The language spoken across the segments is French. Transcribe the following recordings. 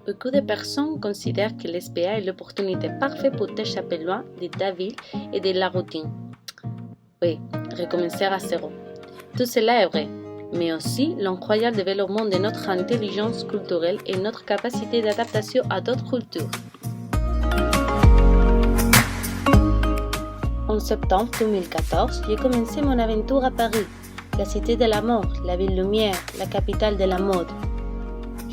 Beaucoup de personnes considèrent que l'SPA est l'opportunité parfaite pour t'échapper loin de ta ville et de la routine. Oui, recommencer à zéro. Tout cela est vrai, mais aussi l'incroyable développement de notre intelligence culturelle et notre capacité d'adaptation à d'autres cultures. En septembre 2014, j'ai commencé mon aventure à Paris, la cité de l'amour, la ville lumière, la capitale de la mode.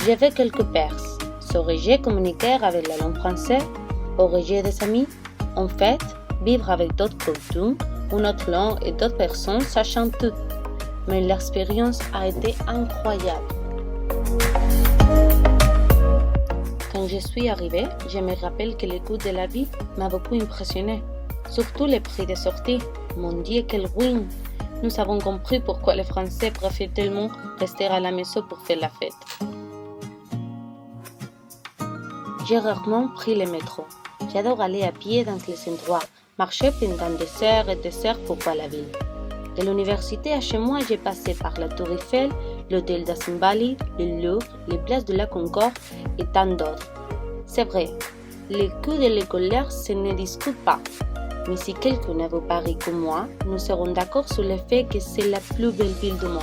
J'avais quelques perses. Saurais-je communiquer avec la langue française? Aurais-je des amis? En fait, vivre avec d'autres cultures, une autre langue et d'autres personnes sachant tout. Mais l'expérience a été incroyable. Quand je suis arrivée, je me rappelle que le coût de la vie m'a beaucoup impressionné. Surtout les prix des sorties. Mon Dieu, quelle ruine! Nous avons compris pourquoi les Français préfèrent tellement rester à la maison pour faire la fête. J'ai rarement pris le métro. J'adore aller à pied dans les endroits, marcher pendant des heures et des heures pour voir la ville. De l'université à chez moi, j'ai passé par la Tour Eiffel, l'hôtel d'Assenbali, le Louvre, les places de la Concorde et tant d'autres. C'est vrai, le coût de l'écolière, ça ne discute pas. Mais si quelqu'un a vu Paris comme moi, nous serons d'accord sur le fait que c'est la plus belle ville du monde.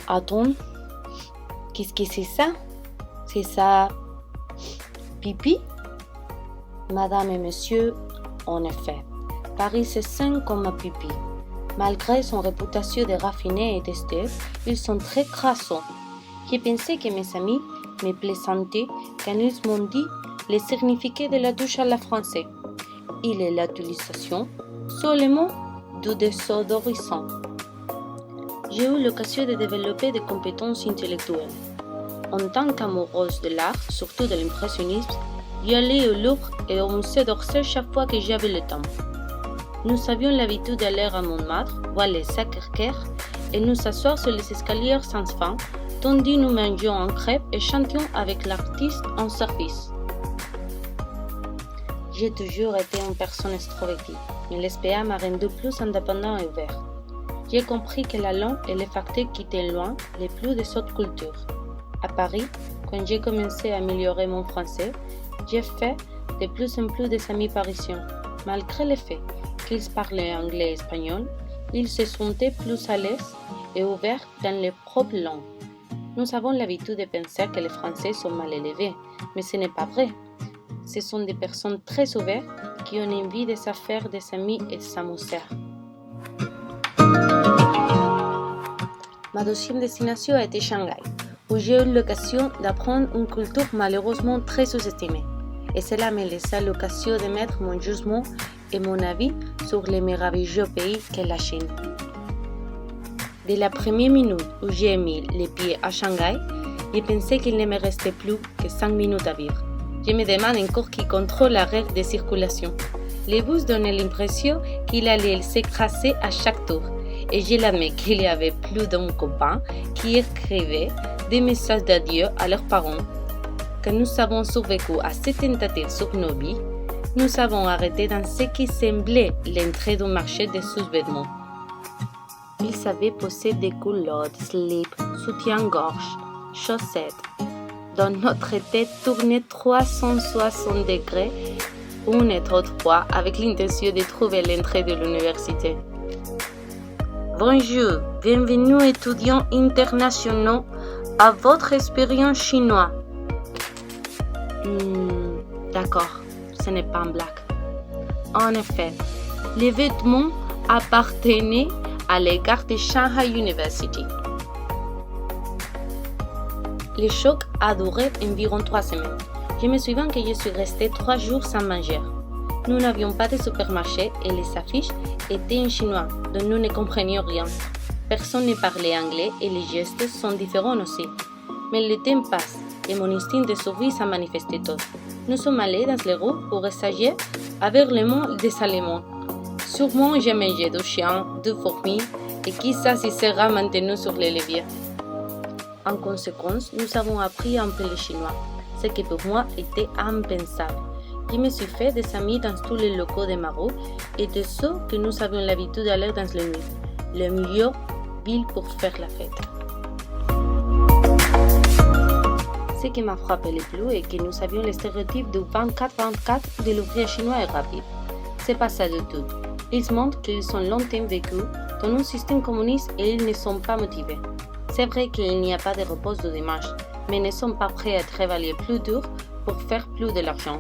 Attends, qu'est-ce que c'est ça? C'est ça pipi? Madame et monsieur, en effet, Paris se sent comme un pipi. Malgré son réputation de raffiné et d'esthète, ils sont très crassants. J'ai pensé que mes amis me plaisantaient quand ils m'ont dit le significat de la douche à la française. Il est l'utilisation seulement du désodorisant. J'ai eu l'occasion de développer des compétences intellectuelles. En tant qu'amoureuse de l'art, surtout de l'impressionnisme, j'allais au Louvre et au musée d'Orsay chaque fois que j'avais le temps. Nous avions l'habitude d'aller à Montmartre, voir les Sacré-Cœur et nous asseoir sur les escaliers sans fin, tandis nous mangions en crêpes et chantions avec l'artiste en service. J'ai toujours été une personne extrovertie, mais l'SPA m'a rendu plus indépendant et ouvert. J'ai compris que la langue est le facteur qui t'éloigne le plus des autres cultures. À Paris, quand j'ai commencé à améliorer mon français, j'ai fait de plus en plus des amis parisiens. Malgré le fait qu'ils parlaient anglais et espagnol, ils se sentaient plus à l'aise et ouverts dans leur propre langue. Nous avons l'habitude de penser que les Français sont mal élevés, mais ce n'est pas vrai. Ce sont des personnes très ouvertes qui ont envie de se faire des amis et de s'amuser. Ma deuxième destination a été Shanghai, où j'ai eu l'occasion d'apprendre une culture malheureusement très sous-estimée. Et cela me laissa l'occasion de mettre mon jugement et mon avis sur le merveilleux pays qu'est la Chine. Dès la première minute où j'ai mis les pieds à Shanghai, j'ai pensé qu'il ne me restait plus que 5 minutes à vivre. Je me demande encore qui contrôle la règle de circulation. Le bus donnait l'impression qu'il allait s'écraser à chaque tour. Et je l'admets qu'il y avait plus d'un copain qui écrivait des messages d'adieu à leurs parents. Quand nous avons survécu à cette tentative sur nos vies, nous avons arrêté dans ce qui semblait l'entrée d'un marché de sous-vêtements. Ils avaient posé des culottes, slips, soutiens-gorge, chaussettes. Dans notre tête tournait 360 degrés, un étroit froid avec l'intention de trouver l'entrée de l'université. Bonjour, bienvenue étudiants internationaux à votre expérience chinoise. D'accord, ce n'est pas une blague. En effet, les vêtements appartenaient à l'égard de Shanghai University. Le choc a duré environ 3 semaines. Je me souviens que je suis restée 3 jours sans manger. Nous n'avions pas de supermarché et les affiches étaient en chinois, dont nous ne comprenions rien. Personne ne parlait anglais et les gestes sont différents aussi. Mais le temps passe et mon instinct de survie s'est manifesté tôt. Nous sommes allés dans les rues pour essayer avec le mot des aliments. Sûrement j'ai mangé du chien, du fourmi et qui sera maintenu sur les leviers. En conséquence, nous avons appris un peu le chinois, ce qui pour moi était impensable. Je me suis fait des amis dans tous les locaux de ma rue et de ceux que nous avions l'habitude d'aller dans les nuits, le meilleur ville pour faire la fête. Ce qui m'a frappé le plus est que nous avions le stéréotype du 24-24 de l'ouvrier chinois et rapide. C'est pas ça du tout. Ils montrent qu'ils ont longtemps vécu dans un système communiste et ils ne sont pas motivés. C'est vrai qu'il n'y a pas de repos du dimanche, mais ils ne sont pas prêts à travailler plus dur pour faire plus de l'argent.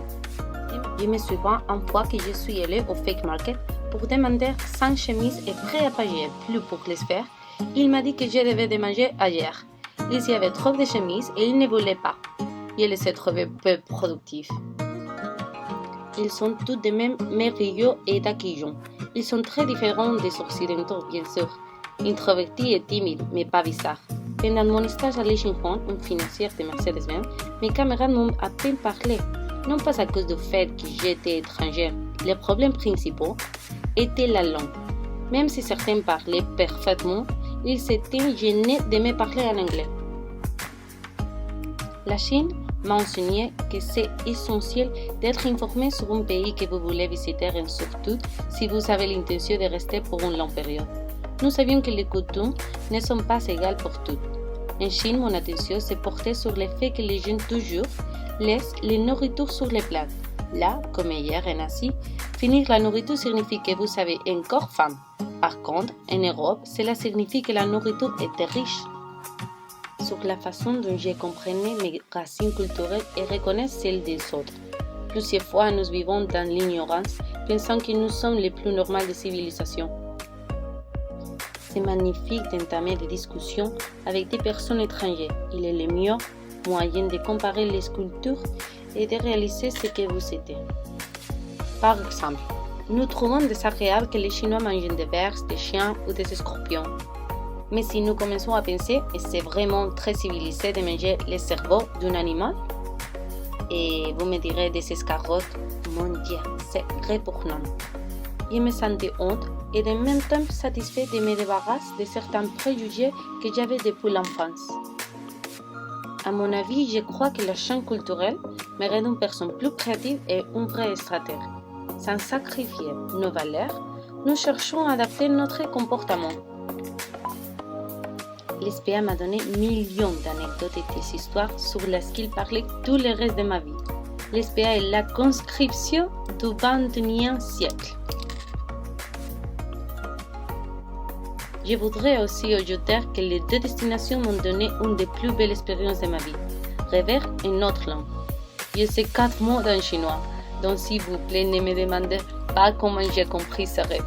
Je me souviens une fois que je suis allé au fake market pour demander 5 chemises et prêt à payer plus pour les faire. Il m'a dit que je devais de manger ailleurs. Il y avait trop de chemises et il ne voulait pas. Je les ai trouvés peu productifs. Ils sont tous de même merveilleux et accueillants. Ils sont très différents des occidentaux, bien sûr. Introvertis et timides, mais pas bizarres. Pendant mon stage à Liechtenstein, une financière de Mercedes-Benz, mes camarades m'ont à peine parlé. Non pas à cause du fait que j'étais étrangère. Le problème principal était la langue. Même si certains parlaient parfaitement, ils s'étaient gênés de me parler en anglais. La Chine m'a enseigné que c'est essentiel d'être informé sur un pays que vous voulez visiter et surtout si vous avez l'intention de rester pour une longue période. Nous savions que les coutumes ne sont pas égales pour toutes. En Chine, mon attention s'est portée sur le fait que les jeunes toujours laissent les nourritures sur les plats. Là, comme hier en Asie, finir la nourriture signifie que vous avez encore faim. Par contre, en Europe, cela signifie que la nourriture était riche. Sur la façon dont je comprenais mes racines culturelles et reconnais celles des autres. Plusieurs fois, nous vivons dans l'ignorance, pensant que nous sommes les plus normales des civilisations. C'est magnifique d'entamer des discussions avec des personnes étrangères. Il est le meilleur moyen de comparer les cultures et de réaliser ce que vous êtes. Par exemple, nous trouvons désagréable que les Chinois mangent des vers, des chiens ou des scorpions. Mais si nous commençons à penser, est-ce vraiment très civilisé de manger le cerveau d'un animal? Et vous me direz des escargots, mon Dieu, c'est répugnant. Je me sentais honte et en même temps satisfait de me débarrasser de certains préjugés que j'avais depuis l'enfance. À mon avis, je crois que la chaîne culturelle me rend une personne plus créative et une vraie stratège. Sans sacrifier nos valeurs, nous cherchons à adapter notre comportement. L'SPA m'a donné millions d'anecdotes et des histoires sur lesquelles parler tout le reste de ma vie. L'SPA est la conscription du XXIe siècle. Je voudrais aussi ajouter que les deux destinations m'ont donné une des plus belles expériences de ma vie. Rêver une autre langue. Je sais 4 mots en chinois, donc s'il vous plaît, ne me demandez pas comment j'ai compris ce rêve.